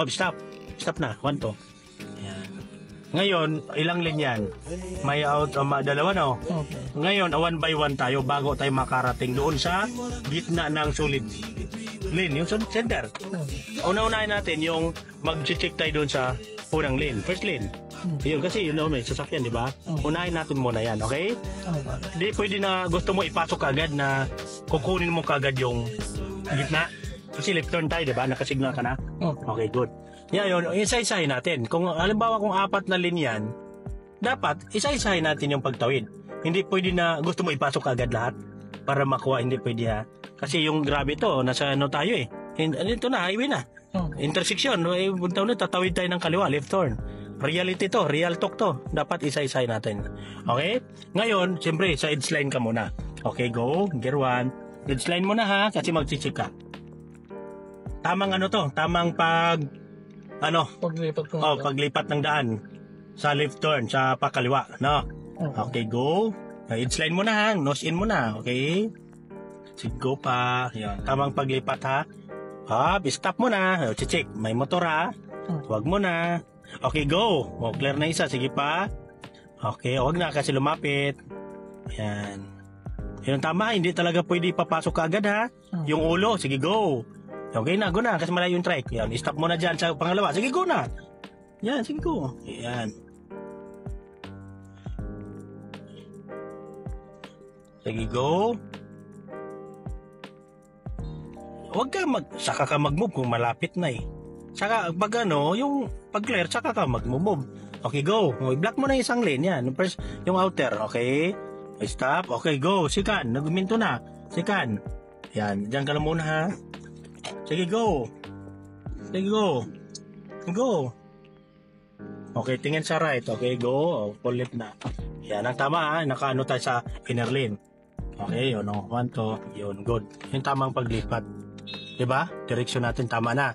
Stop. Stop na. 1, 2. Yan. Ngayon, ilang lane yan? May dalawa, no? Okay. Ngayon, 1 by 1 tayo bago tayo makarating doon sa gitna ng solid lane, yung center. Una-unahin natin yung mag-check tayo doon sa unang lane, first lane. Yun, kasi yun may sasakyan, di ba? Unahin natin muna yan, okay? Hindi pwede na gusto mo ipasok agad na kukunin mo kagad yung gitna. Kasi left turn tayo, di ba? Nakasignal ka na? Okay, good. Yan yun, isa-isahin natin. Kung halimbawa kung 4 na lane yan, dapat isa-isahin natin yung pagtawid. Hindi pwede na gusto mo ipasok agad lahat para makuha, hindi pwede ha. Kasi yung grabe to, nasa ano tayo eh. Ito na, highway na. Intersection, tatawid tayo ng kaliwa, left turn. Reality to, real talk to. Dapat isa-isahin natin. Okay? Ngayon, siyempre, sa edge line ka muna. Okay, go. Gear 1. Edge line muna ha, kasi mag-check ka. Tamang ano to, tamang paglipat ng daan sa left turn, sa pakaliwa, no? Okay, go. Edge line muna ha, nose in muna, okay? Sige, go pa. Yan, tamang paglipat ha. Stop muna. Check, may motor ha. Huwag mo na. Okay, go. Clear na isa, sige pa. Okay, huwag na kasi lumapit. Yan. Yun tama, hindi talaga pwede papasok ka agad ha. Yung ulo, sige, go. Okay na, go na, kasi malayo yung trike. Yan, stop mo na dyan sa pangalawa. Sige, go na. Yan, sige, go. Yan. Sige, go. Huwag ka saka ka mag-move kung malapit na eh. Saka, pag yung pag-clear, saka ka mag-move. Okay, go. I-block mo na isang lane, yan. First, yung outer, okay. Stop, okay, go. Sikan, nagminto na. Sikan. Yan, dyan ka lang muna ha. Sige, go. Sige, go. Go. Okay, tingin sa right. Okay, go. Full left na. Yan, ang tama ha. Nakaano tayo sa inner lane. Okay, yun. 1, 2. Yun, good. Yung tamang paglipat. Diba? Direksyon natin tama na.